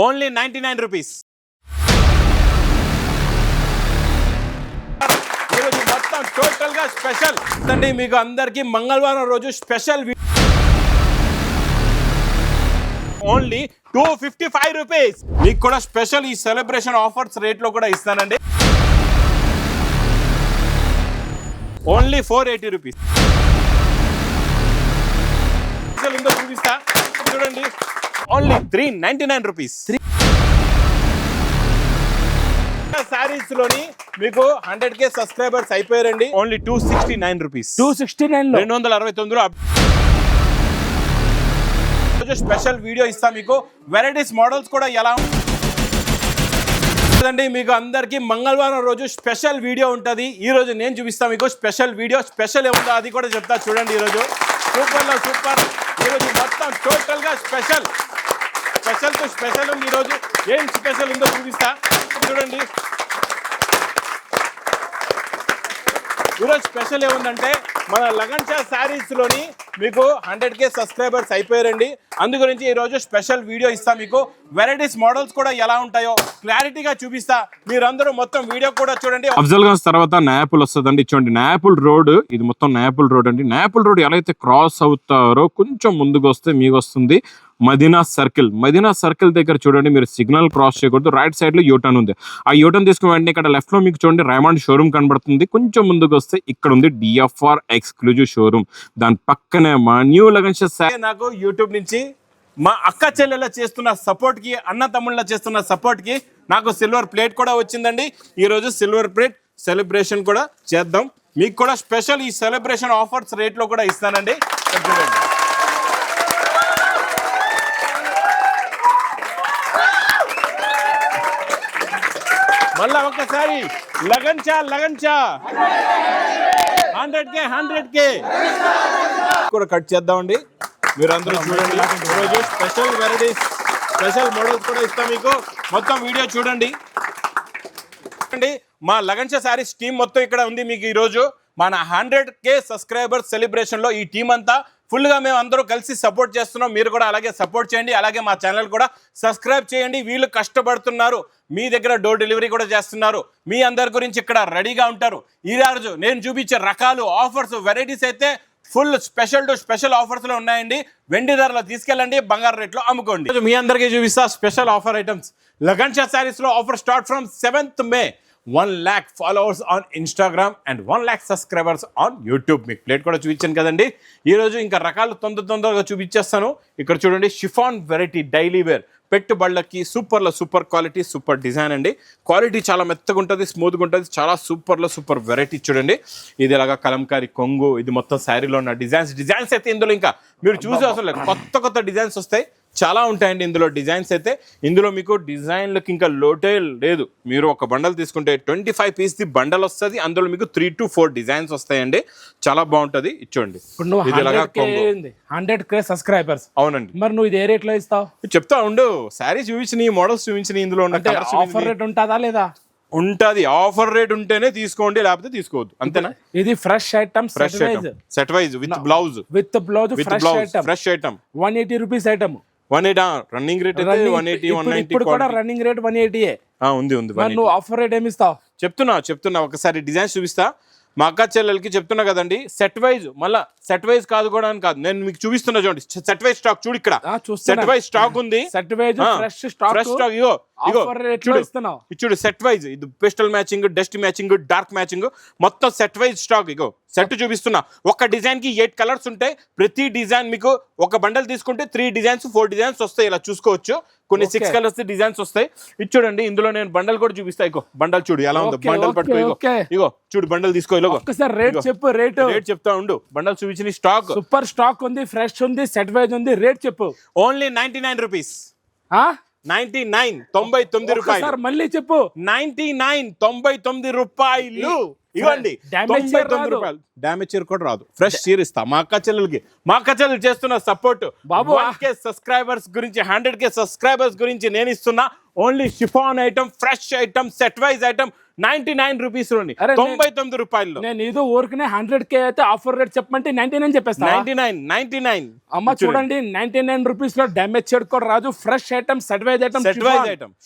Only 99 rupees. ఈరోజు మొత్తం total గా స్పెషల్ అండి. మీకు అందరికి మంగళవారం రోజు స్పెషల్ ఓన్లీ 255 రూపీస్. మీకు కూడా స్పెషల్ ఈ సెలబ్రేషన్ ఆఫర్స్ రేట్ లో కూడా ఇస్తానండి. Only 480 rupees. ఇంకో చూపిస్తా చూడండి. Only 399 rupees. సారీస్ లోని మీకు 100K సబ్స్క్రైబర్స్ అయిపోయారండి. Only 269 rupees. 269 స్పెషల్ వీడియో ఇస్తా మీకు. వెరైటీస్ మోడల్స్ కూడా ఎలా ఉంటుందండి. మీకు అందరికి మంగళవారం రోజు స్పెషల్ వీడియో ఉంటుంది. ఈ రోజు నేను చూపిస్తా మీకు స్పెషల్ వీడియో. స్పెషల్ ఏముందో అది కూడా చెప్తా చూడండి. ఈరోజు సూపర్ లో సూపర్. ఈరోజు మొత్తం టోటల్ గా స్పెషల్ టు స్పెషల్ ఉంది. ఈరోజు ఏం స్పెషల్ ఉందో చూపిస్తా చూడండి. ఈరోజు స్పెషల్ ఏముందంటే మన లగన్ షా శారీస్ లోని మీకు 100K సబ్స్క్రైబర్స్ అయిపోయారండి. అందు గురించి ఈరోజు స్పెషల్ వీడియో ఇస్తా మీకు. వెరైటీస్ మోడల్స్ కూడా ఎలా ఉంటాయో క్లారిటీగా చూపిస్తా. మీరందరూ మొత్తం వీడియో కూడా చూడండి. అఫ్జల్ గంజ్ తర్వాత నాయపుల్ వస్తుందండి. చూడండి నాయపుల్ రోడ్, ఇది మొత్తం నాయపుల్ రోడ్ అండి. నాయపుల్ రోడ్ ఎలా అయితే క్రాస్ అవుతారో కొంచెం ముందుకు వస్తే మీకు వస్తుంది మదీనా సర్కిల్. మదీనా సర్కిల్ దగ్గర చూడండి, మీరు సిగ్నల్ క్రాస్ చేయకూడదు. రైట్ సైడ్ లో యూటర్న్ ఉంది. ఆ యూటర్న్ తీసుకుని వెంటనే ఇక్కడ లెఫ్ట్ లో మీకు చూడండి రైమండ్ షోరూమ్ కనబడుతుంది. కొంచెం ముందుకు వస్తే ఇక్కడ ఉంది DFR ఎక్స్క్లూజివ్ షోరూమ్. దాని పక్కనే మా న్యూ లగన్ షా. నాకు యూట్యూబ్ నుంచి మా అక్క చెల్లెల చేస్తున్న సపోర్ట్ కి, అన్న తమ్ముళ్ళ చేస్తున్న సపోర్ట్ కి నాకు సిల్వర్ ప్లేట్ కూడా వచ్చిందండి. ఈ రోజు సిల్వర్ ప్లేట్ సెలబ్రేషన్ కూడా చేద్దాం. మీకు కూడా స్పెషల్ ఈ సెలబ్రేషన్ ఆఫర్స్ రేట్ లో కూడా ఇస్తానండి. మళ్ళా ఒక్కసారి లగన్ షా 100K కూడా కట్ చేద్దామండి. మీరు అందరూ చూడండి. ఈరోజు స్పెషల్ వెరైటీస్, స్పెషల్ మోడల్స్ కూడా ఇస్తాం మీకు. మొత్తం వీడియో చూడండి. మా లగన్ షా శారీస్ టీం మొత్తం ఇక్కడ ఉంది. మీకు ఈరోజు మన 100K సబ్స్క్రైబర్స్ సెలబ్రేషన్ లో ఈ టీం అంతా ఫుల్ గా మేము అందరూ కలిసి సపోర్ట్ చేస్తున్నాం. మీరు కూడా అలాగే సపోర్ట్ చేయండి. అలాగే మా ఛానల్ కూడా సబ్స్క్రైబ్ చేయండి. వీళ్ళు కష్టపడుతున్నారు, మీ దగ్గర డోర్ డెలివరీ కూడా చేస్తున్నారు. మీ అందరి గురించి ఇక్కడ రెడీగా ఉంటారు. ఈ రోజు నేను చూపించే రకాలు, ఆఫర్స్, వెరైటీస్ అయితే full special to special offers లో ఉన్నాయండి. వెండి ధరలో తీసుకెళ్ళండి, బంగారు రేట్లో అమ్ముకోండి. మీ అందరికీ చూపిస్తా special offer items. Lagan Sha saris లో offer start from 7th May. 1 lakh followers on Instagram and 1 lakh subscribers on YouTube. మీకు ప్లేట్ కూడా చూపించాను కదండి. ఈరోజు ఇంకా రకాలు తొందరగా చూపించేస్తాను. ఇక్కడ చూడండి షిఫాన్ వెరైటీ డైలీ వేర్, పెట్టుబడులకి సూపర్లో సూపర్ క్వాలిటీ, సూపర్ డిజైన్ అండి. క్వాలిటీ చాలా మెత్తగా ఉంటుంది, స్మూత్గా ఉంటుంది. చాలా సూపర్లో సూపర్ వెరైటీ చూడండి. ఇది ఇలాగా కలంకారీ కొంగు, ఇది మొత్తం శారీలో ఉన్న డిజైన్స్ అయితే ఇందులో ఇంకా మీరు చూసే అవసరం లేదు. కొత్త డిజైన్స్ వస్తాయి, చాలా ఉంటాయండి ఇందులో డిజైన్స్ అయితే. ఇందులో మీకు డిజైన్లకు ఇంకా లోటే లేదు. మీరు ఒక బండల్ తీసుకుంటే 25 పీస్ ది బండల్ వస్తుంది. అందులో మీకు 3 to 4 డిజైన్స్ వస్తాయండి. చాలా బాగుంటుంది. ఇచ్చోండి. 100K subscribers. అవునండి. మరి నువ్వు ఇది ఏ రేట్ లో ఇస్తావు చెప్తా ఉండు. శారీస్ చూపించిన, మోడల్స్ చూపించిన, ఇందులో ఉన్న ఆఫర్ రేట్ ఉంటుందా లేదా? ఉంటది. ఆఫర్ రేట్ ఉంటేనే తీసుకోండి, లేకపోతే తీసుకోవద్దు. అంతేనా? ఇది fresh item, set wise with blouse fresh item 180 rupees item. 180 running rate అయితే 180 190. ఇప్పుడు కూడా రన్నింగ్ రేట్ 180. ఉంది. నువ్వు ఆఫర్ రేట్ ఏమి ఇస్తావు? చెప్తున్నా ఒకసారి డిజైన్స్ చూపిస్తా. మా అక్క చెల్లెలకి చెప్తున్నా కదండి. సెట్ వైజ్, మళ్ళా సెట్ వైజ్ కాదు కూడా అని కాదు, నేను మీకు చూపిస్తున్నా చూడండి. సెట్ వైజ్ స్టాక్ చూడు, ఇక్కడ సెట్ వైజ్ స్టాక్ ఉంది. సెట్ వైజ్ ఫ్రెష్ స్టాక్ ఇగో చూడు. సెట్ వైజ్ ఇది pastel matching, dust matching, dark matching, మొత్తం సెట్ వైజ్ స్టాక్. ఇగో సెట్ చూపిస్తున్నా. ఒక డిజైన్ కి 8 కలర్స్ ఉంటాయి. ప్రతి డిజైన్ మీకు ఒక బండల్ తీసుకుంటే 3 డిజైన్స్ 4 డిజైన్స్ వస్తాయి. ఇలా చూసుకోవచ్చు. కొన్ని 6 కలర్స్ డిజైన్స్ వస్తాయి. ఇది చూడండి. ఇందులో నేను బండల్ కూడా చూపిస్తా. ఇగో బండల్ చూడు ఎలా ఉందో. బండల్ పట్టుకో. ఇగో చూడు బండల్ తీసుకో. రేట్ చెప్పు. రేట్ చెప్తా ఉండు. బండల్ చూపించిన స్టాక్ సూపర్ స్టాక్ ఉంది, ఫ్రెష్ ఉంది, సెట్ వైజ్ ఉంది. రేట్ చెప్పు. Only 99 rupees. 99 రూపాయలు. మళ్ళీ చెప్పు. 99 రూపాయలు ఇవ్వండి. 99 రూపాయలు. డ్యామేజ్ కూడా రాదు. ఫ్రెష్ చీర ఇస్తా మా అక్క చెల్లెలు చేస్తున్న సపోర్ట్. 1K సబ్స్క్రైబర్స్ గురించి, 100K సబ్స్క్రైబర్స్ గురించి నేను ఇస్తున్నా. Only chiffon item, fresh item, set wise item 99 rupees లోని అరే 99 రూపాయల్లో. నేను ఇది ఊరికనే 100K అయితే ఆఫర్ రేట్ చెప్పమంటే 99 చెప్పేస్తా. 99. అమ్మ చూడండి 99 రూపీస్ లో డ్యామేజ్ కూడా రాజు, ఫ్రెష్ ఐటమ్, సెట్వైజ్ ఐటమ్,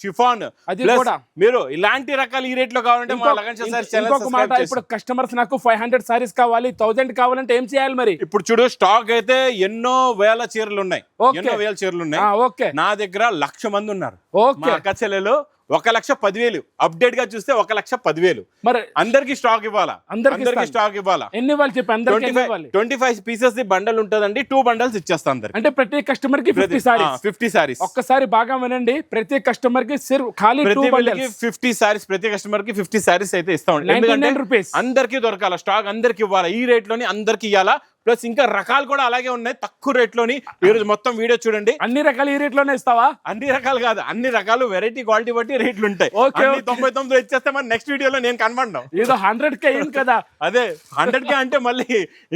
షిఫాన్. అది కూడా మీరు ఇలాంటి రకాలు ఈ రేట్ లో కావాలంటే మా లగన్ సార్ ఛానల్ ఇంకొక మాట, ఇప్పుడు కస్టమర్స్ నాకు 500 సారీస్ కావాలి, 1000 కావాలంటే ఏం చేయాలి మరి? ఇప్పుడు చూడు స్టాక్ అయితే ఎన్నో వేల చీరలు ఉన్నాయి, ఎన్నో వేల చీరలు ఉన్నాయి. ఓకే, నా దగ్గర 1,00,000 మంది ఉన్నారు. ఓకే, మా అక్క చెల్లెలు 1,10,000 అప్డేట్ గా చూస్తే 1,10,000. మరి అందరికి స్టాక్ ఇవ్వాలా? అందరికి స్టాక్ ఇవ్వాలా? ఎన్ని వాళ్ళు చెప్పి అందరికి 25 పీసెస్ ది బండల్ ఉంటదండి. 2 బండల్స్ ఇచ్చేస్తా అందరికి. అంటే ప్రతి కస్టమర్ కి 50 సారీస్. ఒక్కసారి బాగా వినండి, ప్రతి కస్టమర్ కి ఖాళీ 2 బండల్స్ 50 సారీస్, ప్రతి కస్టమర్ కి 50 సారీస్ అయితే ఇస్తాం. ఎందుకంటే అందరికి దొరకాల స్టాక్, అందరికి ఇవ్వాలా, ఈ రేట్ లోని అందరికి ఇవ్వాలా. ప్లస్ ఇంకా రకాలు కూడా అలాగే ఉన్నాయి తక్కువ రేట్ లోని. ఈ రోజు మొత్తం వీడియో చూడండి. అన్ని రకాలు ఈ రేట్ లోనే ఇస్తావా? అన్ని రకాలు కాదు, అన్ని రకాలు వెరైటీ క్వాలిటీ బట్టి రేట్లు ఉంటాయి. 99 ఇచ్చేస్తే మరి నెక్స్ట్ వీడియోలో నేను కనబడ్డాం. ఏదో 100K అయింది కదా. అదే 100K అంటే మళ్ళీ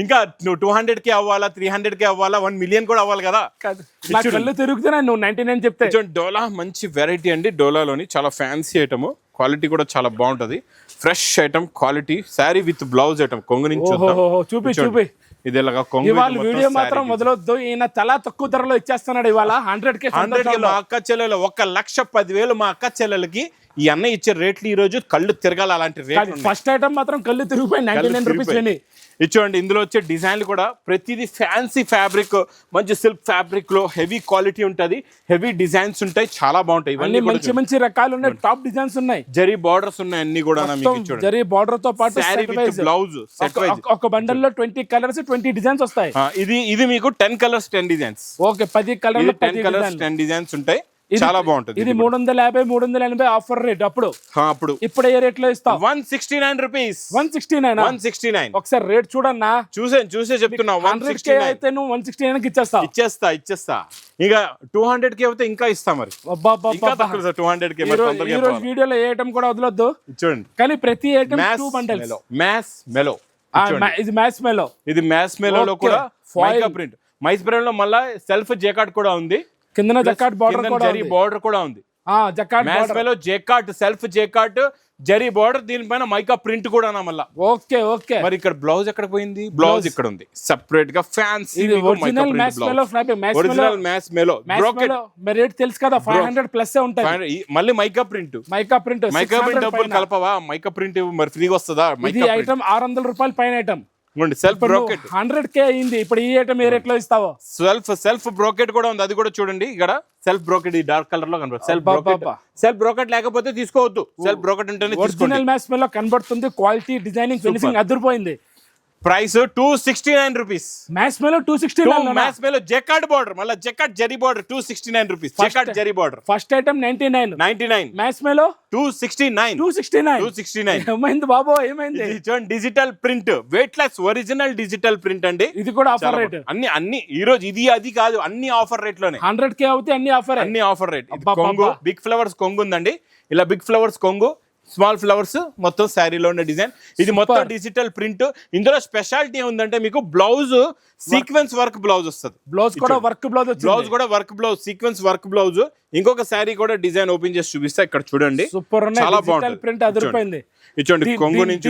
ఇంకా 200K అవ్వాలా, 300K అవ్వాలా, 1 మిలియన్ కూడా అవ్వాలి కదా. నా కళ్ళు తిరుగుతున్నా నువ్వు 99 చెప్తే. డోలా మంచి వెరైటీ అండి. డోలాలోని చాలా ఫ్యాన్సీ ఐటమ్, క్వాలిటీ కూడా చాలా బాగుంటది. Fresh item, quality, sari with blouse item. కొంగు నుంచి చూపి ఇది కొంగు. ఇవాళ వీడియో మాత్రం వదలొద్దు, ఈయన తల తక్కువ ధరలో ఇచ్చేస్తున్నాడు ఇవాళ 100K. మా అక్క చెల్లెలు 1,10,000 మా అక్క చెల్లెలకి ఈ అన్నయ్య ఇచ్చే రేట్లు ఈ రోజు కళ్ళు తిరగాలి. అలాంటి రేట్ ఫస్ట్ ఐటమ్ మాత్రం కళ్ళు తిరిగిపోయి 99 రూపీస్. ఇచ్చోండి. ఇందులో వచ్చే డిజైన్లు కూడా ప్రతిదీ ఫ్యాన్సీ ఫ్యాబ్రిక్, మంచి సిల్క్ ఫ్యాబ్రిక్ లో హెవీ క్వాలిటీ ఉంటది, హెవీ డిజైన్స్ ఉంటాయి, చాలా బాగుంటాయి. ఇవన్నీ మంచి మంచి రకాలు ఉన్నాయి, టాప్ డిజైన్స్ ఉన్నాయి, జరీ బార్డర్స్ ఉన్నాయి అన్ని కూడా. జరీ బార్డర్ తో పాటు బ్లౌజ్ ఒక బండల్ లో 20 కలర్స్ 20 డిజైన్స్ వస్తాయి. ఇది మీకు 10 కలర్స్ 10 డిజైన్స్. ఓకే, 10 కలర్లు 10 కలర్స్ 10 డిజైన్స్ ఉంటాయి. చాలా బాగుంటది. ఇది 350 380 ఆఫర్ రేట్. అప్పుడు ఇప్పుడు ఏ రేట్ లో ఇస్తావు? 169 రూపీస్. 169. ఒకసారి రేట్ చూడన్నా. చూసే చెప్తున్నా. 100K అయితే నువ్వు 169 కి ఇచ్చేస్తా. ఇక 200K అయితే ఇంకా ఇస్తా మరి. 200K ఈ రోజు వీడియోలో ఏ ఐటమ్ కూడా వదలొద్దు చూడండి. కానీ ప్రతి ఐటమ్ 2 బండల్స్. మ్యాస్ మెలో. ఇది మ్యాస్ మెలో. ఇది మ్యాస్ మెలోలో కూడా మైకా ప్రింట్. మైస్ ప్రింట్ లో మళ్ళీ సెల్ఫ్ జేకార్డ్ కూడా ఉంది. కింద జకార్డ్ బార్డర్ కూడా ఉంది. బార్డర్ కూడా ఉంది. Jacquard mass mellow jacquard, self jacquard, zari border, దీనిపైన మైకా ప్రింట్ కూడా మళ్ళా. ఓకే. మరి ఇక్కడ బ్లౌజ్ ఎక్కడ పోయింది? బ్లౌజ్ ఇక్కడ ఉంది సెపరేట్ గా. Fancy original mass mellow brocade. మరి రేట్ తెలుసు కదా, 500 ప్లస్ ఉంటాయి. మళ్ళీ మైకా ప్రింట్ డబ్బులు కలపవా? మైకా ప్రింట్ మరి ఫ్రీగా వస్తుందా? ఇది ఐటమ్ 600 రూపాయలు పైన ఐటమ్. సెల్ఫ్ బ్రోకెట్ 100K అయింది. ఇప్పుడు ఈ ఐటమ్ ఏ రేట్ లో ఇస్తావో? సెల్ఫ్ బ్రోకెట్ కూడా ఉంది, అది కూడా చూడండి. ఇక్కడ సెల్ఫ్ బ్రోకెట్ ఈ డార్క్ కలర్ లో కనబడుతుంది. సెల్ఫ్ బ్రోకెట్ లేకపోతే తీసుకోవద్దు, సెల్ఫ్ బ్రోకెట్ ఉంటేనే. ఒరిజినల్ మ్యాస్ లో కనబడుతుంది. క్వాలిటీ, డిజైనింగ్, ఫినిషింగ్ అదిరిపోయింది. Price 269 rupees. Mass mellow 269. Mass mellow jacquard border, మళ్ళీ jacquard zari border 269 rupees. Jacquard zari border first item 99. Mass mellow 269. ఏమైంది బాబు, ఏమైంది? Digital print, weight less original digital print అండి. ఇది కూడా ఆఫర్ రేట్. అన్ని ఈ రోజు ఇది అది కాదు, అన్ని ఆఫర్ రేట్ లోనే. 100K అవుతే అన్ని ఆఫర్ రేట్. కొంగు బిగ్ ఫ్లవర్స్ కొంగు ఉందండి. ఇలా బిగ్ ఫ్లవర్స్ కొంగు, స్మాల్ ఫ్లవర్స్, మొత్తం శారీలో ఉన్న డిజైన్. ఇది మొత్తం డిజిటల్ ప్రింట్. ఇందులో స్పెషాలిటీ ఏముందంటే మీకు బ్లౌజ్ సీక్వెన్స్ వర్క్ బ్లౌజ్ వస్తుంది. బ్లౌజ్ కూడా work blouse sequence work blouse. ఇంకొక శారీ కూడా ఖాళీగా ఓపెన్ చేసి చూపిస్తా. ఇక్కడ చూడండి, సూపర్ చాలా బాగుంది. ప్రింట్ అదిరిపోయింది. ఇచ్చోండి కొంగు నుంచి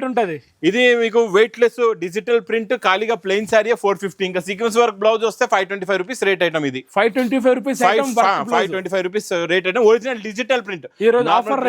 ఉంటది. ఇది మీకు వెయిట్ లెస్ డిజిటల్ ప్రింట్, ఖాళీగా ప్లెయిన్ శారీ 450. ఇంకా సీక్వెన్స్ వర్క్ బ్లౌజ్ వస్తే 525 రూపీస్ రేట్ ఐటమ్. ఇది 525 rupees 525 rupees rate item. Original digital print. ఈ రోజు offer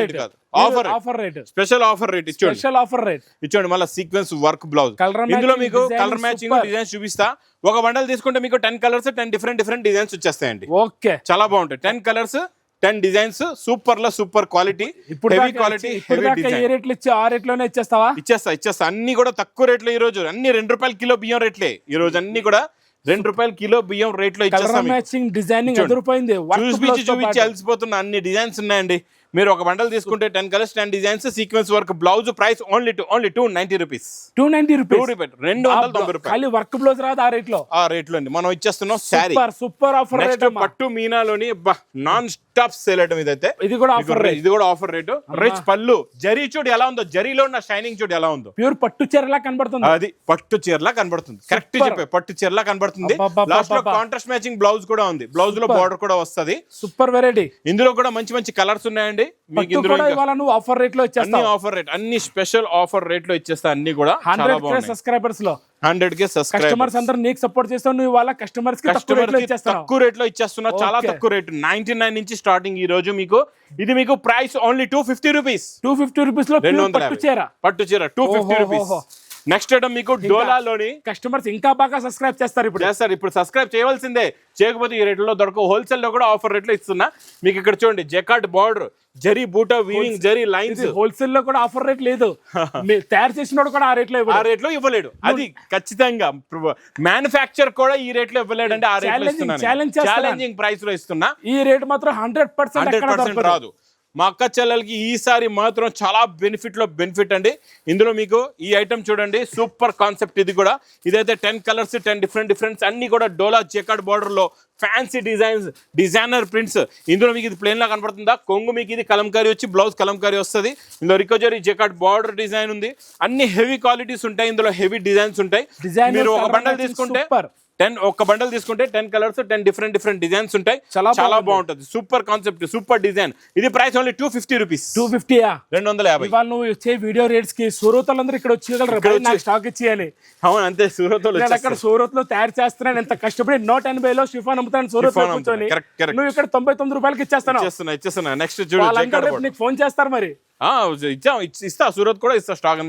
rate. Special offer rate ఇచ్చోండి. మళ్ళీ సీక్వెన్స్ వర్క్ బ్లౌజ్. ఇందులో మీకు కలర్ మ్యాచింగ్ డిజైన్స్ చూపిస్తా. ఒక బండల్ తీసుకుంటే మీకు 10 కలర్స్ 10 డిఫరెంట్ డిజైన్స్ వచ్చేస్తాయండి. ఓకే, చాలా బాగుంటాయి. 10 colours 10 designs. Super quality, heavy quality, heavy design. ఏ రేట్లు ఇచ్చి ఆ రేట్ లోనే ఇచ్చేస్తావా? ఇచ్చేస్తా. అన్ని కూడా తక్కువ రేట్లో ఈ రోజు. అన్ని 2 రూపాయల కిలో బియ్యం రేట్లే ఈ రోజు. అన్ని కూడా 2 రూపాయల కిలో బియ్యం రేట్ లో ఇచ్చేస్తాం. మ్యాచింగ్ డిజైనింగ్ అదిరిపోయింది. చూపించి అలసిపోతున్న అన్ని డిజైన్స్ ఉన్నాయండి. మీరు ఒక బండల్ తీసుకుంటే 10 colours 10 designs, sequence work blouse. Price only 290 rupees. 290 రూపాయలు. ఖాళీ వర్క్ బ్లౌజ్ రాదు ఆ రేట్ లో అండి మనం ఇచ్చేస్తున్నాం. Sari super offer rate. పట్టు మీనాలోని నాన్ ఆఫ్ సేల్ ఐటమ్ ఇదైతే. ఇది కూడా ఆఫర్ రేట్. ఇది కూడా ఆఫర్ రేటు. రిచ్ పళ్ళు, జరీ చూడు ఎలా ఉందో, జరీలో ఉన్న షైనింగ్ చూడు ఎలా ఉందో. ప్యూర్ పట్టు చీరలా కనబడుతుంది. అది పట్టు చీరలా కనబడుతుంది. కరెక్ట్ చెప్పే, పట్టు చీరలా కనబడుతుంది. లాస్ట్ లో కాంట్రాస్ట్ మ్యాచింగ్ బ్లౌజ్ కూడా ఉంది. బ్లౌజ్ లో బార్డర్ కూడా వస్తది. Super variety. ఇందులో కూడా మంచి మంచి కలర్స్ ఉన్నాయండి. మీకు ఇందులో నువ్వు ఆఫర్ రేట్ లో అన్ని ఆఫర్ రేట్, అన్ని స్పెషల్ ఆఫర్ రేట్ లో ఇచ్చేస్తా. అన్ని కూడా 100K సబ్స్క్రైబర్స్ లో 100K సబ్స్క్రైబర్స్ కస్టమర్స్ అందరూ నీకు సపోర్ట్ చేస్తావు. నువ్వు వాళ్ళ కస్టమర్స్ కి తక్కువ రేట్ లో ఇచ్చేస్తున్నా. చాలా తక్కువ రేట్, 99 నుంచి స్టార్టింగ్. ఈ రోజు మీకు ఇది మీకు ప్రైస్ ఓన్లీ 250 రూపీస్. 250 రూపీస్ లో పట్టు చీర, పట్టు చీర 250 రూపీస్. నెక్స్ట్ ఐటమ్ మీకు డోలాలోని. కస్టమర్స్ ఇంకా బాగా సబ్స్క్రైబ్ చేస్తారు ఇప్పుడు. చేస్తారు, ఇప్పుడు సబ్స్క్రైబ్ చేయవలసిందే. చేయకపోతే ఈ రేట్లో దొరకవు. హోల్సేల్ లో కూడా ఆఫర్ రేట్లో ఇస్తున్నా మీకు. ఇక్కడ చూడండి, జకార్డ్ బార్డర్, జరీ బూటా వీవింగ్, జరీ లైన్స్. హోల్సేల్ లో కూడా ఆఫర్ రేట్ లేదు. తయారు చేసినోడు కూడా ఆ రేట్లో ఇవ్వలేడు. అది ఖచ్చితంగా మ్యానుఫ్యాక్చర్ కూడా ఈ రేట్లో ఇవ్వలేడు అంటే ఆ రేట్లో ఇస్తున్నాను. ఛాలెంజింగ్ ప్రైస్ లో ఇస్తున్నా. ఈ రేట్ మాత్రం 100% రాదు. మా అక్క చెల్లెలకి ఈసారి మాత్రం చాలా బెనిఫిట్ అండి. ఇందులో మీకు ఈ ఐటమ్ చూడండి, సూపర్ కాన్సెప్ట్. ఇది కూడా ఇదైతే 10 కలర్స్, 10 డిఫరెంట్ అన్ని కూడా డోలా జకార్డ్ బార్డర్ లో ఫ్యాన్సీ డిజైన్స్, డిజైనర్ ప్రింట్స్. ఇందులో మీకు ఇది ప్లేన్ లా కనపడుతుందా? కొంగు మీకు ఇది కలంకారీ వచ్చి, బ్లౌజ్ కలంకారీ వస్తుంది. ఇందులో రికోజరీ జకార్డ్ బార్డర్ డిజైన్ ఉంది. అన్ని హెవీ క్వాలిటీస్ ఉంటాయి. ఇందులో హెవీ డిజైన్స్ ఉంటాయి. మీరు ఒక బండల్ తీసుకుంటే 10 కలర్స్, 10 డిఫరెంట్ డిజైన్స్ ఉంటాయి. చాలా బాగుంటుంది. Super concept, super design. ఇది ప్రైస్ ఓన్లీ 250 రూపీస్. 250. ఇవాళ నువ్వు వచ్చే వీడియో రేట్స్ కి సూరత్ వాళ్ళందరూ ఇక్కడ వచ్చి నాకు స్టాక్ ఇచ్చేయాలి. అవును, అంతే. సూరత్ అక్కడ సూరత్ లో తయారు చేస్తున్నాను. ఎంత కష్టపడి 180 లో షిఫాన్ అమ్ముతాను సూరత్ లో కూర్చొని. నువ్వు ఇక్కడ 99 రూపాయలకి ఇచ్చేస్తున్నా. నెక్స్ట్ చూడు, నీకు ఫోన్ చేస్తారు మరి. ఇస్తా, సూరత్ కూడా ఇస్తా స్టాక్.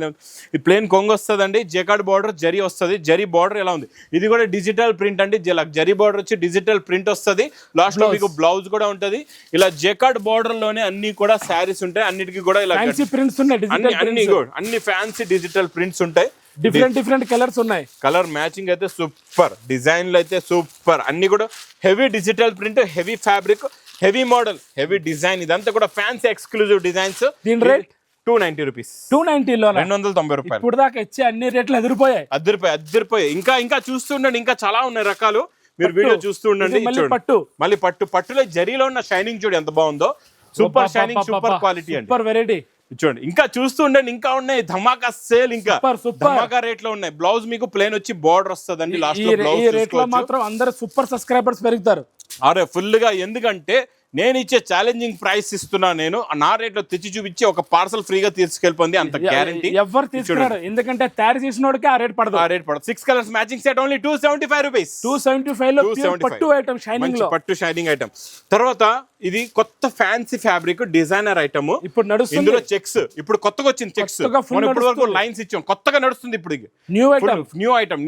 ఈ ప్లేన్ కొంగు వస్తుందండి, జకార్డ్ బార్డర్ జరీ వస్తుంది. జరీ బార్డర్ ఎలా ఉంది? ఇది కూడా డిజిటల్ ప్రింట్ అండి. జరీ బార్డర్ వచ్చి డిజిటల్ ప్రింట్ వస్తుంది. లాస్ట్ లో మీకు బ్లౌజ్ కూడా ఉంటది. ఇలా జకార్డ్ బార్డర్ లోనే అన్ని కూడా శారీస్ ఉంటాయి. అన్నిటికీ కూడా ఇలా ప్రింట్స్ ఉన్నాయి. అన్ని ఫ్యాన్సీ డిజిటల్ ప్రింట్స్ ఉంటాయి. డిఫరెంట్ కలర్స్ ఉన్నాయి. కలర్ మ్యాచింగ్ అయితే సూపర్, డిజైన్లు అయితే సూపర్. అన్ని కూడా heavy digital print, heavy fabric, heavy model, heavy design. ఇదంతా కూడా ఫ్యాన్సీ ఎక్స్క్లూజివ్ డిజైన్స్. దీని రేట్ 290 రూపీస్. 290 లో 290 రూపాయలు. ఇప్పుడు దాకా ఇచ్చే అన్ని రేట్లు అదిరిపోయాయి. ఇంకా చూస్తుండండి, ఇంకా చాలా ఉన్నాయి రకాలు. మీరు వీడియో చూస్తూ ఉండండి. మళ్ళీ పట్టులో జరీలో ఉన్న షైనింగ్ చూడు ఎంత బాగుందో. సూపర్ షైనింగ్, సూపర్ క్వాలిటీ అండి, సూపర్ వెరైటీ. చూడండి, ఇంకా చూస్తూ ఉండండి. ఇంకా ఉన్నాయి ధమాకా సేల్, ఇంకా ధమాకా రేట్ లో ఉన్నాయి. బ్లౌజ్ మీకు ప్లేన్ వచ్చి బార్డర్ వస్తుందండి. లాస్ట్ లో బ్లౌజ్ మాత్రం అందరూ సూపర్ సబ్స్క్రైబర్స్ పెరుగుతారు. అరే ఫుల్ గా. ఎందుకంటే నేను ఇచ్చే ఛాలెంజింగ్ ప్రైస్ ఇస్తున్నా. నేను నా రేట్ లో తెచ్చి చూపించి ఒక పార్సల్ ఫ్రీగా తీసుకెళ్ళిపోయింది. అంత గ్యారంటీ ఎవరు తీసుకున్నారు, ఎందుకంటే తయారు చేసినోడికి ఆ రేట్ పడదు. 6 colours matching set only 275 rupees. 275 లో పట్టు ఐటమ్, షైనింగ్ లో పట్టు షైనింగ్ ఐటమ్. తర్వాత ఇది కొత్త ఫ్యాన్సీ ఫ్యాబ్రిక్ డిజైనర్ ఐటమ్. ఇప్పుడు నడుస్తుంది. ఇందులో చెక్స్ ఇప్పుడు కొత్తగా వచ్చింది. చెక్స్ ఇప్పటి వరకు లైన్స్ ఇచ్చాం, కొత్తగా నడుస్తుంది. ఇప్పుడు న్యూ ఐటమ్.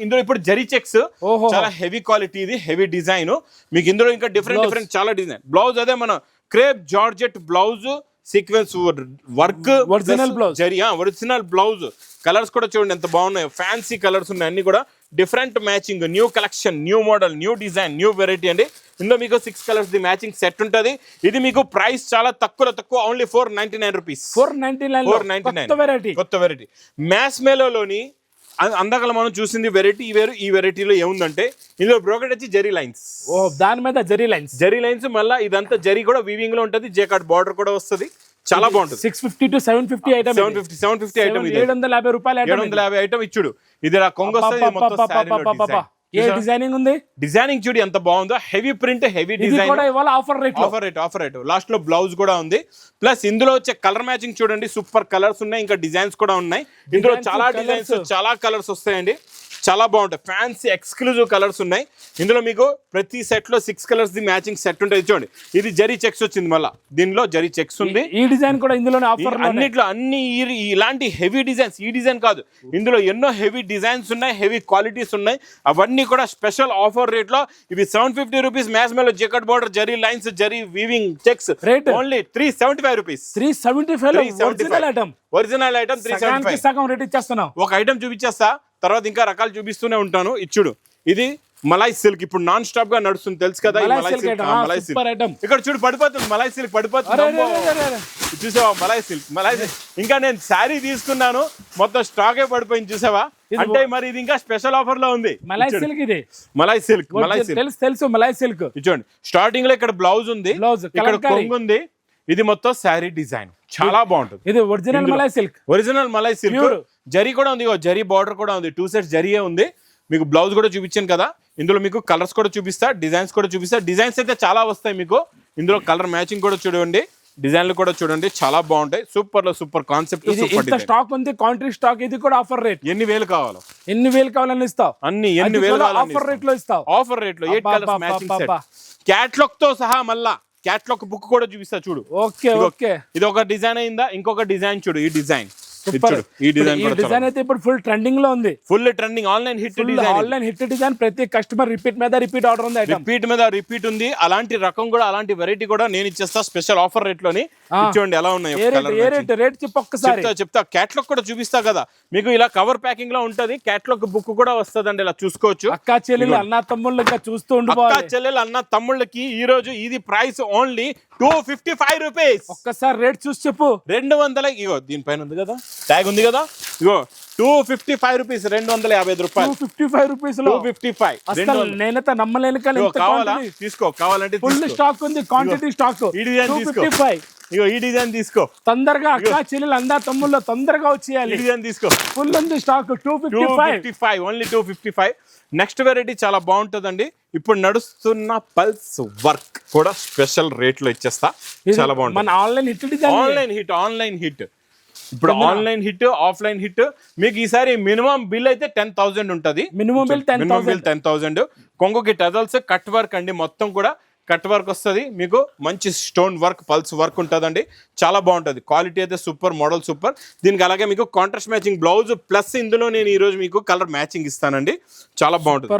ఇందులో ఇప్పుడు జరీ చెక్స్, చాలా హెవీ క్వాలిటీ. ఇది హెవీ డిజైన్. మీకు ఇందులో ఇంకా డిఫరెంట్ చాలా డిజైన్. బ్లౌజ్ అదే మన crepe georgette blouse, sequence work, original blouse, original blouse. Colours కూడా చూడండి ఎంత బాగున్నాయి. ఫ్యాన్సీ కలర్స్ ఉన్నాయి. అన్ని కూడా different matching, new collection, new model, new design, new variety అండి. ఇందులో మీకు 6 కలర్స్ ది మ్యాచింగ్ సెట్ ఉంటుంది. ఇది మీకు ప్రైస్ చాలా తక్కువ, ఓన్లీ 499 రూపీస్. 499 కొత్త వెరైటీ. మ్యాస్ మేలోని అందాకలా మనం చూసింది వెరైటీ వేరు. ఈ వెరైటీలో ఏముందంటే ఇందులో బ్రోకెట్ వచ్చి జరీ లైన్స్, దాని మీద జరీ లైన్స్. మళ్ళీ ఇదంతా జరీ కూడా వీవింగ్ లో ఉంటది. జకార్డ్ బార్డర్ కూడా వస్తుంది. చాలా బాగుంటుంది. 650 to 750 ఐటమ్. 750 ఐటమ్. 750 రూపాయలు 750 ఐటమ్ ఇచ్చుడు. ఇది కొంగు వస్తుంది. మొత్తం సారీలో డిజైనింగ్ ఉంది. డిజైనింగ్ చూడు ఎంత బాగుందో. Heavy print, heavy design. Offer rate. Last లో బ్లౌజ్ కూడా ఉంది. ప్లస్ ఇందులో వచ్చే కలర్ మ్యాచింగ్ చూడండి, సూపర్ కలర్స్ ఉన్నాయి. ఇంకా డిజైన్స్ కూడా ఉన్నాయి. ఇందులో చాలా డిజైన్స్, చాలా కలర్స్ వస్తాయండి. చాలా బాగుంటాయి. ఫ్యాన్సీ ఎక్స్క్లూజివ్ కలర్స్ ఉన్నాయి. ఇందులో మీకు ప్రతి సెట్ లో 6 కలర్స్ ది మ్యాచింగ్ సెట్ ఉంటుంది. చూడండి, ఇది జరీ చెక్స్ వచ్చింది. మళ్ళీ దీనిలో జరీ చెక్స్ ఉంది. ఈ డిజైన్ కూడా ఇందులోనే ఆఫర్. అన్నిట్లో అన్ని ఇలాంటి హెవీ డిజైన్స్. ఈ డిజైన్ కాదు, ఇందులో ఎన్నో హెవీ డిజైన్స్ ఉన్నాయి, హెవీ క్వాలిటీస్ ఉన్నాయి. అవన్నీ కూడా స్పెషల్ ఆఫర్ రేట్ లో. ఇవి 750 rupees. Mass mellow jacquard border, zari lines, zari weaving checks. Rate only 375 rupees. 375 original item 375. సగం రేట్ ఇచ్చేస్తున్నాం. ఒక ఐటమ్ చూపించేస్తా, తర్వాత ఇంకా రకాలు చూపిస్తూనే ఉంటాను. ఇచ్చుడు, ఇది మలై సిల్క్. ఇప్పుడు నాన్ స్టాప్ గా నడుస్తుంది, తెలుసు కదా. మలై సిల్క్ ఇక్కడ చూడు పడిపోతుంది. మలై సిల్క్ పడిపోతుంది. చూసావా? మలై సిల్క్. ఇంకా నేను శారీ తీసుకున్నాను, మొత్తం స్టాకే పడిపోయింది. చూసావా? అంటే మరి ఇది ఇంకా స్పెషల్ ఆఫర్ లో ఉంది. మలై సిల్క్ ఇది, మలై సిల్క్ తెలుసు మలై సిల్క్. చూడండి స్టార్టింగ్ లో ఇక్కడ బ్లౌజ్ ఉంది, ఇక్కడ కొంగు ఉంది. ఇది మొత్తం శారీ డిజైన్ చాలా బాగుంటుంది. ఇది original malai silk, original malai silk. Zari కూడా ఉంది, జరీ బార్డర్ కూడా ఉంది, 2 సెట్స్ జరీయే ఉంది. మీకు బ్లౌజ్ కూడా చూపించాను కదా, ఇందులో మీకు కలర్స్ కూడా చూపిస్తా, డిజైన్స్ కూడా చూపిస్తా. డిజైన్స్ అయితే చాలా వస్తాయి మీకు. ఇందులో కలర్ మ్యాచింగ్ కూడా చూడండి, డిజైన్లు కూడా చూడండి, చాలా బాగుంటాయి. సూపర్ లో సూపర్ కాన్సెప్ట్. స్టాక్ ఉంది, కాంట్రీ స్టాక్. ఇది కూడా ఆఫర్ రేట్. ఎన్ని వేలు కావాలో కావాలని ఇస్తావు, ఎన్ని వేలు ఆఫర్ రేట్ లో ఇస్తావు. ఆఫర్ రేట్ లో 8 కలర్స్ మ్యాచింగ్ సెట్, క్యాట్లాగ్ తో సహా. మళ్ళా క్యాట్లాగ్ బుక్ కూడా చూపిస్తా చూడు. ఓకే ఇది ఒక డిజైన్ అయిందా, ఇంకొక డిజైన్ చూడు. ఈ డిజైన్ ఈ డిజైన్ అయితే ఇప్పుడు ఫుల్ ట్రెండింగ్ లో ఉంది. Full trending online hit design. Online hit design. ప్రతి కస్టమర్ రిపీట్ మీద రిపీట్ ఆర్డర్ ఉంది. రిపీట్ మీద రిపీట్ ఉంది. అలాంటి రకం కూడా, అలాంటి వెరైటీ కూడా నేను ఇచ్చేస్తా స్పెషల్ ఆఫర్ రేట్ లోని. చూడండి ఎలా ఉన్నాయి. రేట్ చెప్పు ఒక్కసారి. చెప్తా. క్యాట్లాగ్ కూడా చూపిస్తా కదా మీకు. ఇలా కవర్ ప్యాకింగ్ లో ఉంటది. క్యాట్లాగ్ బుక్ కూడా వస్తదండి, ఇలా చూసుకోవచ్చు. అక్క చెల్లెలు అన్న తమ్ముళ్ళు ఇంకా చూస్తూ ఉండిపోవాలి. అక్క చెల్లెలు అన్న తమ్ముళ్ళకి ఈ రోజు ఇది ప్రైస్ ఓన్లీ 255 రూపీస్. ఒక్కసారి రేట్ చూసి చెప్పు. 200. ఇగో దీనిపైన ఉంది కదా, ట్యాగ్ ఉంది కదా, ఇగో 255 రూపీస్, 250 రూపాయలు. 255 రూపీస్ లో 255. నేనైతే నమ్మలేను. కావాలా తీసుకో, కావాలంటే ఫుల్ స్టాక్ ఉంది, క్వాంటిటీ స్టాక్. ఈ డిజైన్ తీసుకో. ఇగో ఈ డిజైన్ తీసుకో. తొందరగా అక్క చెల్లెలు అందా తమ్ముళ్ళు తొందరగా వచ్చేయాలి. ఈ డిజైన్ తీసుకో. ఫుల్ ఉంది స్టాక్. 255 ఓన్లీ 255. నెక్స్ట్ వెరైటీ చాలా బాగుంటుందండి. ఇప్పుడు నడుస్తున్న పల్స్ వర్క్ కూడా స్పెషల్ రేట్ లో ఇచ్చేస్తా. చాలా బాగుంటుంది. మన online hit design. Online hit. ఇప్పుడు ఆన్లైన్ హిట్, ఆఫ్లైన్ హిట్. మీకు ఈసారి మినిమం బిల్ అయితే 10,000 ఉంటది. Minimum bill 10,000. కొంగుకి టజల్స్, కట్ వర్క్ అండి, మొత్తం కూడా కట్ వర్క్ వస్తుంది మీకు. మంచి స్టోన్ వర్క్, పల్స్ వర్క్ ఉంటుందండి. చాలా బాగుంటుంది. క్వాలిటీ అయితే సూపర్, మోడల్ సూపర్. దీనికి అలాగే మీకు కాంట్రాస్ట్ మ్యాచింగ్ బ్లౌజ్ ప్లస్ ఇందులో నేను ఈ రోజు మీకు కలర్ మ్యాచింగ్ ఇస్తానండి. చాలా బాగుంటుంది.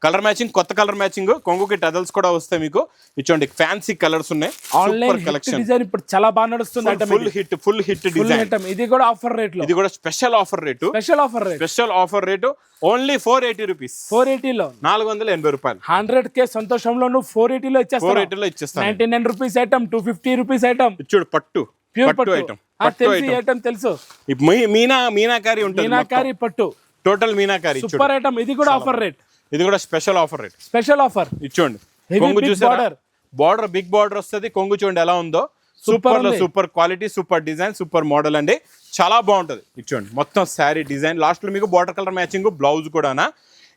కలర్ మ్యాచింగ్, కొత్త కలర్ మ్యాచింగ్. కొంగుకి టజల్స్ కూడా వస్తాయి మీకు. ఇచ్చోండి ఫ్యాన్సీ కలర్స్ ఉన్నాయి. ఆన్లైన్ కలెక్షన్ డిజైన్ ఇప్పుడు చాలా బాగా నడుస్తుంది. Full hit design. ఇది కూడా ఆఫర్ రేట్ లో. ఇది కూడా special offer rate. Only 480 rupees. 480 లో 480 రూపాయలు. 100K సంతోషంలో నువ్వు 480 లో ఇచ్చేస్తావు. 480 లో ఇచ్చేస్తాను. 99 రూపీస్ ఐటమ్, 250 రూపీస్ ఐటమ్. చూడు పట్టు, ప్యూర్ పట్టు ఐటమ్. తెలుసు. మీనాకారి ఉంటుంది. మీనాకారి పట్టు, టోటల్ మీనాకారి సూపర్ ఐటమ్. ఇది కూడా ఆఫర్ రేట్. ఇది కూడా స్పెషల్ ఆఫర్ రేట్. ఇచ్చోండి. కొంగు చూసారా, బార్డర్ బిగ్ బార్డర్ వస్తుంది. కొంగు చూడండి ఎలా ఉందో. Super quality, super design, super model అండి. చాలా బాగుంటది. ఇచ్చోండి మొత్తం శారీ డిజైన్. లాస్ట్ లో మీకు బార్డర్ కలర్ మ్యాచింగ్ బ్లౌజ్ కూడానా.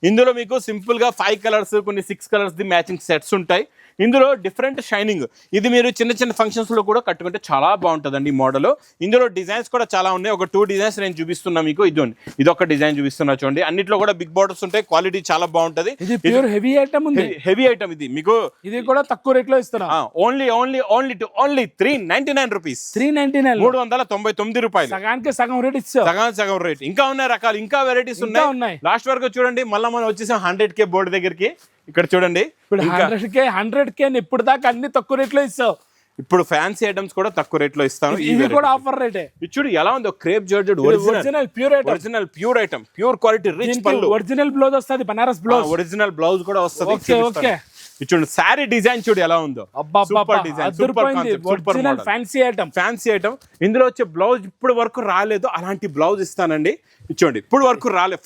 ఇందులో మీకు సింపుల్ గా 5 కలర్స్, కొన్ని 6 కలర్స్ ది మ్యాచింగ్ సెట్స్ ఉంటాయి. ఇందులో డిఫరెంట్ షైనింగ్. ఇది మీరు చిన్న ఫంక్షన్స్ లో కూడా కట్టుకుంటే చాలా బాగుంటుందండి ఈ మోడల్. ఇందులో డిజైన్స్ కూడా చాలా ఉన్నాయి. ఒక 2 డిజైన్స్ నేను చూపిస్తున్నా మీకు. ఇది ఒక డిజైన్ చూపిస్తున్నా చూడండి. అన్నిట్లో కూడా బిగ్ బార్డర్స్ ఉంటాయి. క్వాలిటీ చాలా బాగుంటది. హెవీ ఐటమ్ ఉంది. హెవీ ఐటమ్ ఇది మీకు. ఇది కూడా తక్కువ రేట్ లో ఇస్తున్నా. Only 399 rupees. 399 రూపాయలు. సగానికి సగం రేట్ ఇస్తాం. సగం రేట్. ఇంకా ఉన్నాయి రకాలు, ఇంకా వెరైటీస్ ఉన్నాయి. లాస్ట్ వరకు చూడండి. మళ్ళీ మనం వచ్చేసాం 100K బోర్డు దగ్గరికి. ఇక్కడ చూడండి. ఇప్పుడు 100K ఇప్పుడు దాకా అన్ని తక్కువ రేట్ లో ఇస్తావు. ఇప్పుడు ఫ్యాన్సీ ఐటమ్స్ కూడా తక్కువ రేట్ లో ఇస్తాను. ఇది కూడా ఆఫర్ రేటే. చూడు ఎలా ఉందో. Crepe georgette original pure item, pure quality, rich పళ్ళు. ఒరిజినల్ బ్లౌజ్ వస్తుంది, బనారస్ బ్లౌజ్. ఒరిజినల్ బ్లౌజ్ కూడా వస్తుంది. చూడండి శారీ డిజైన్ చూడు ఎలా ఉందో. Super design, super concept, super model. Fancy item. ఇందులో వచ్చే బ్లౌజ్ ఇప్పుడు వరకు రాలేదు, అలాంటి బ్లౌజ్ ఇస్తానండి. చూడండి ఇప్పుడు వరకు రాలేదు.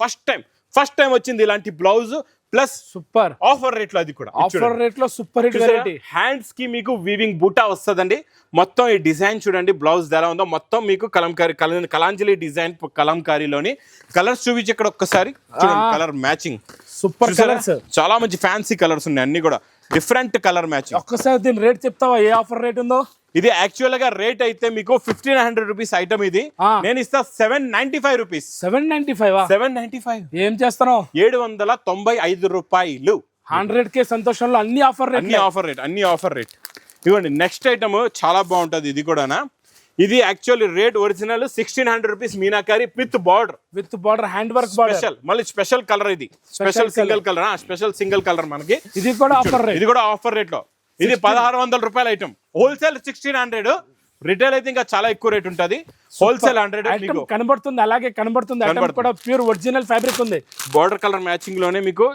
ఫస్ట్ టైం వచ్చింది ఇలాంటి blouse. Plus super offer rate లో. అది కూడా ఆఫర్ రేట్ లో సూపర్ హిట్ వెరైటీ. హ్యాండ్స్ కి మీకు వీవింగ్ బూటా వస్తుందండి. మొత్తం ఈ డిజైన్ చూడండి. బ్లౌజ్ ఎలా ఉందో. మొత్తం మీకు కలాంజలి డిజైన్ కలంకారీలోని కలర్స్ చూపించి ఇక్కడ ఒక్కసారి చూడండి. Colour matching super colours. చాలా మంచి ఫ్యాన్సీ కలర్స్ ఉన్నాయి. అన్ని కూడా డిఫరెంట్ కలర్ మ్యాచింగ్. ఒక్కసారి దీని రేట్ చెప్తావా? ఏ ఆఫర్ రేట్ ఉందో? ఇది యాక్చువల్ గా రేట్ అయితే మీకు 1,500 రూపీస్ ఐటమ్. ఇది నేను ఇస్తా 795 రూపీస్. 795 ఏం చేస్తాను? 795 రూపాయలు. 100K సంతోషంలో అన్ని ఆఫర్ రేట్. ఇవ్వండి. నెక్స్ట్ ఐటమ్ చాలా బాగుంటది. ఇది కూడానా. ఇది actually rate original 1,600 rupees. Meenakari with border hand work special. మళ్ళీ స్పెషల్ కలర్. ఇది స్పెషల్ సింగిల్ కలర్ మనకి. ఇది కూడా ఆఫర్ రేట్ లో. ఇది 1,600 రూపాయల ఐటమ్. హోల్సేల్ 1,600. రిటైల్ అయితే ఇంకా చాలా ఎక్కువ రేట్ ఉంటది. హోల్సేల్ 100 కనబడుతుంది. అలాగే కనబడుతుంది. కూడా ప్యూర్ ఒరిజినల్ ఫ్యాబ్రిక్ ఉంది. బార్డర్ కలర్ మ్యాచింగ్ లోనే మీకు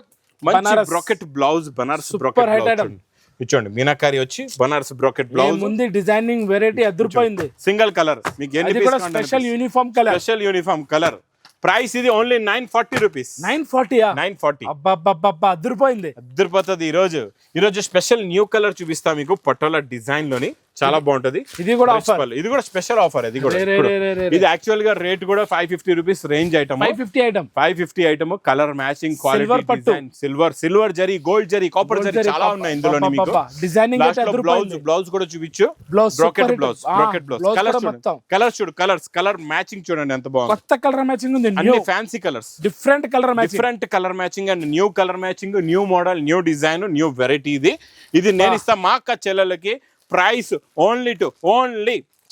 మంచి బ్రాకెట్ బ్లౌజ్, బనారస్ బ్రాకెట్. ఇచ్చోండి మీనాకారి వచ్చి బనారస్ బ్రాకెట్ బ్లౌజ్ ఉంది. డిజైనింగ్ వెరైటీ అదిరిపోయింది. సింగిల్ కలర్ మీకు స్పెషల్ యూనిఫామ్ కలర్. ప్రైస్ ఇది ఓన్లీ 940 రూపీస్. 940. 940. అబ్బా అదిరిపోయింది. అదిరిపోతుంది. ఈ రోజు స్పెషల్ న్యూ కలర్ చూపిస్తా మీకు పటోలా డిజైన్ లోని, చాలా బాగుంటది. ఇది కూడా ఆఫర్, ఇది కూడా స్పెషల్ ఆఫర్. ఇది కూడా ఇది యాక్చువల్ గా రేట్ కూడా 550 rupees range item. 550 item. Colour matching quality design, silver zari, gold zari, copper zari చాలా ఉన్నాయి ఇందులో. మీకు డిజైనింగ్ బ్లౌజ్ కూడా చూపించు. Brocade blouse. కలర్ మ్యాచింగ్ చూడండి ఎంత బాగుంది. కొత్త కలర్ మ్యాచింగ్ ఉంది. అన్ని fancy colours, different colour matching and new colour matching, new model, new design, new variety. ఇది నేను ఇస్తా మా అక్క చెల్లెలకి. ప్రైస్ ఓన్లీ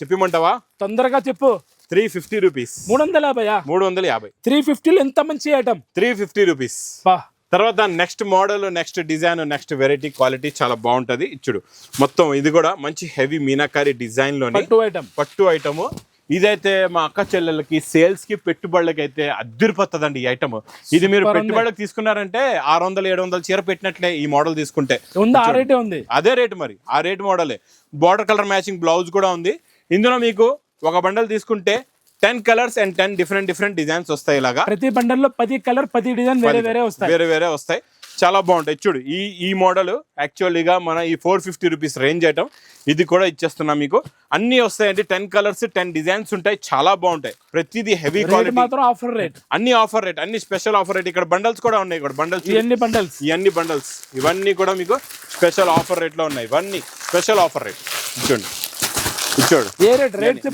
చెప్పమంటావా? తొందరగా చెప్పు. 350 రూపీస్. 350. 350 ఎంత మంచి ఐటమ్. 350 రూపీస్. తర్వాత next model, next design, next variety, quality చాలా బాగుంటది. ఇచ్చుడు మొత్తం ఇది కూడా మంచి హెవీ మీనాకారి డిజైన్ లోని పట్టు ఐటమ్. ఇదైతే మా అక్క చెల్లెలకి సేల్స్ కి పెట్టుబడులకి అయితే అద్దరిపోతుందండి ఈ ఐటమ్. ఇది మీరు పెట్టుబడులకు తీసుకున్నారంటే 600-700 చీర పెట్టినట్లే ఈ మోడల్ తీసుకుంటే. అదే రేటు మరి, ఆ రేటు మోడలే. బార్డర్ కలర్ మ్యాచింగ్ బ్లౌజ్ కూడా ఉంది. ఇందులో మీకు ఒక బండల్ తీసుకుంటే 10 కలర్స్ అండ్ 10 డిఫరెంట్ డిజైన్స్ వస్తాయి. ఇలాగా ప్రతి బండల్లో 10 కలర్ 10 డిజైన్ వేరే వస్తాయి. చాలా బాగుంటాయి. చూడు ఈ మోడల్ యాక్చువల్లీగా మన ఈ 450 రూపీస్ రేంజ్ ఐటమ్. ఇది కూడా ఇచ్చేస్తున్నా మీకు. అన్ని వస్తాయండి. 10 కలర్స్ 10 డిజైన్స్ ఉంటాయి. చాలా బాగుంటాయి. ప్రతిదీ హెవీ క్వాలిటీ. ఆఫర్ రేట్, అన్ని ఆఫర్ రేట్, అన్ని స్పెషల్ ఆఫర్ రేట్. ఇక్కడ బండల్స్ కూడా ఉన్నాయి. ఇక్కడ బండల్స్ ఇవన్నీ కూడా మీకు స్పెషల్ ఆఫర్ రేట్ లో ఉన్నాయి. ఇవన్నీ స్పెషల్ ఆఫర్ రేట్. చూడండి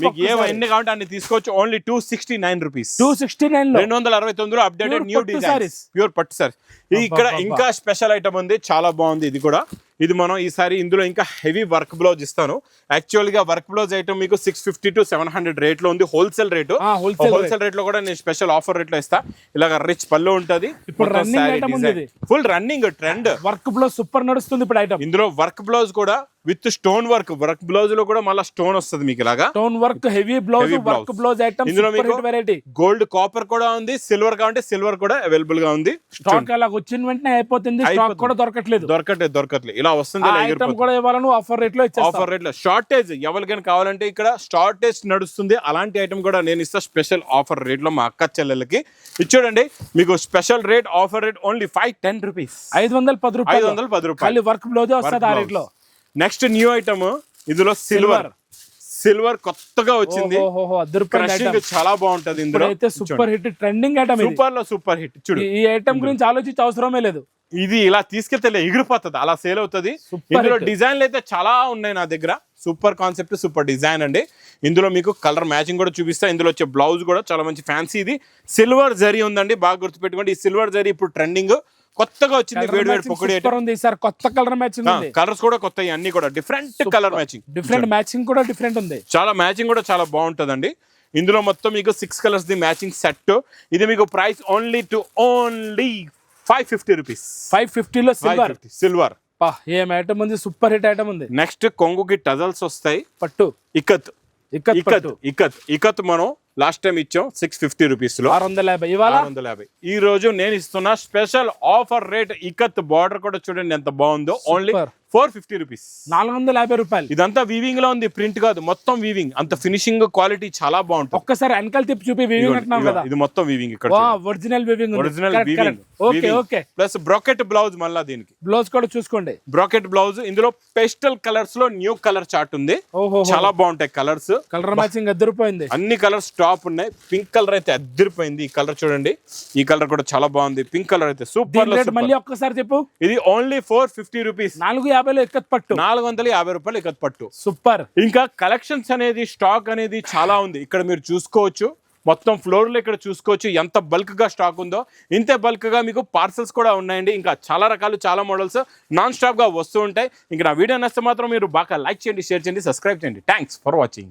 మీకు ఎన్ని కావాలంటే అన్ని తీసుకోవచ్చు. Only 269 rupees. 269 updated new designs, pure పట్టు సారీస్. ఇక్కడ ఇంకా స్పెషల్ ఐటమ్ ఉంది, చాలా బాగుంది. ఇది మనం ఈసారి ఇందులో ఇంకా హెవీ వర్క్ బ్లౌజ్ ఇస్తాను. యాక్చువల్ గా వర్క్ బ్లౌజ్ ఐటమ్ మీకు 650 to 700 రేట్ లో ఉంది. హోల్సేల్ రేట్ లో కూడా నేను స్పెషల్ ఆఫర్ రేట్ లో ఇస్తా. ఇలాగ రిచ్ పళ్ళు ఉంటది. Full running trend work blouse super నడుస్తుంది ఇప్పుడు ఐటమ్. ఇందులో వర్క్ బ్లౌజ్ కూడా విత్ స్టోన్ వర్క్ బ్లౌజ్ లో కూడా మళ్ళీ స్టోన్ వస్తుంది మీకు. ఇలాగా stone work heavy blouse, work blouse item. ఇందులో మీకు గోల్డ్, కాపర్ కూడా ఉంది. సిల్వర్ కావాలంటే సిల్వర్ కూడా అవైలబుల్ గా ఉంది. స్టాక్ అలా వచ్చిన వెంటనే అయిపోతుంది. స్టాక్ కూడా దొరకట్లేదు. ఇలా వస్తుంది. ఐటమ్ కూడా ఇవ్వాలని ఆఫర్ రేట్ లో ఇచ్చేస్తా. ఆఫర్ రేట్ లో షార్టేజ్ ఎవరికైనా కావాలంటే ఇక్కడ షార్టేజ్ నడుస్తుంది. అలాంటి ఐటమ్ కూడా నేను ఇస్తా స్పెషల్ ఆఫర్ రేట్ లో మా అక్క చెల్లెలకి. చూడండి మీకు special rate, offer rate only 510 rupees. 510 రూపాయలు. వర్క్ బ్లౌజ్ వస్తుంది ఆ రేట్ లో. నెక్స్ట్ న్యూ ఐటమ్ ఇందులో సిల్వర్ కొత్తగా వచ్చింది. చాలా బాగుంటది. ఇందులో super hit trending item. Super hit. చూడు ఈ ఐటమ్ గురించి ఆలోచించే అవసరమే లేదు. ఇది ఇలా తీసుకెళ్తే ఎగిరిపోతుంది, అలా సేల్ అవుతుంది. ఇందులో డిజైన్లు అయితే చాలా ఉన్నాయి నా దగ్గర. సూపర్ కాన్సెప్ట్, సూపర్ డిజైన్ అండి. ఇందులో మీకు కలర్ మ్యాచింగ్ కూడా చూపిస్తా. ఇందులో వచ్చే బ్లౌజ్ కూడా చాలా మంచి ఫ్యాన్సీ. ఇది సిల్వర్ జరీ ఉందండి, బాగా గుర్తుపెట్టుకోండి. ఈ సిల్వర్ జరీ ఇప్పుడు ట్రెండింగ్, కొత్తగా వచ్చింది. వేడి పొక్కడి కొత్త కలర్ మ్యాచింగ్ ఉంది. కలర్స్ కూడా కొత్త, అన్ని కూడా డిఫరెంట్ కలర్ మ్యాచింగ్. మ్యాచింగ్ కూడా డిఫరెంట్ ఉంది. చాలా మ్యాచింగ్ కూడా చాలా బాగుంటదండి. ఇందులో మొత్తం మీకు 6 కలర్స్ ది మ్యాచింగ్ సెట్. ఇది మీకు ప్రైస్ ఓన్లీ 550 రూపీస్. 550 లో సిల్వర్. ఏం ఐటమ్ ఉంది, సూపర్ హిట్ ఐటమ్ ఉంది. నెక్స్ట్ కొంగుకి టజల్స్ వస్తాయి. పట్టు ఇకత్ మనం లాస్ట్ టైం ఇచ్చాం 650 రూపీస్ లో. 650. ఈ రోజు నేను ఇస్తున్న special offer rate. Ikat border కూడా చూడండి ఎంత బాగుందో. Only 450 rupees. 450 రూపాయలు. ఇదంతా వీవింగ్ లో ఉంది, ప్రింట్ కాదు. మొత్తం వీవింగ్. అంత ఫినిషింగ్ క్వాలిటీ చాలా బాగుంటుంది. ఒక్కసారి వెనకాల తిప్పి చూపి. వీవింగ్ అంటున్నాం కదా, ఇది మొత్తం వీవింగ్. ఇక్కడ original weaving. Plus brocade blouse. మళ్ళీ దీనికి బ్లౌజ్ కూడా చూసుకోండి. Brocade blouse. ఇందులో పేస్టల్ కలర్స్ లో న్యూ కలర్ చార్ట్ ఉంది. చాలా బాగుంటాయి కలర్స్. కలర్ మ్యాచింగ్ అద్దరిపోయింది. అన్ని కలర్స్ టాప్ ఉన్నాయి. పింక్ కలర్ అయితే అద్దరిపోయింది. ఈ కలర్ చూడండి, ఈ కలర్ కూడా చాలా బాగుంది. పింక్ కలర్ అయితే సూపర్. మళ్ళీ ఒక్కసారి చెప్పు. ఇది ఓన్లీ 450 రూపీస్. 450 ఇక్కత్ పట్టు. 450 రూపాయలు ఇక్కత్ పట్టు. సూపర్. ఇంకా కలెక్షన్స్ అనేది, స్టాక్ అనేది చాలా ఉంది. ఇక్కడ మీరు చూసుకోవచ్చు. మొత్తం ఫ్లోర్ లో ఇక్కడ చూసుకోవచ్చు ఎంత బల్క్ గా స్టాక్ ఉందో. ఇంతే బల్క్ గా మీకు పార్సల్స్ కూడా ఉన్నాయండి. ఇంకా చాలా రకాలు, చాలా మోడల్స్ నాన్ స్టాప్ గా వస్తూ ఉంటాయి. ఇంకా నా వీడియో నచ్చితే మాత్రం మీరు బాగా లైక్ చేయండి, షేర్ చేయండి, సబ్స్క్రైబ్ చేయండి. Thanks for watching.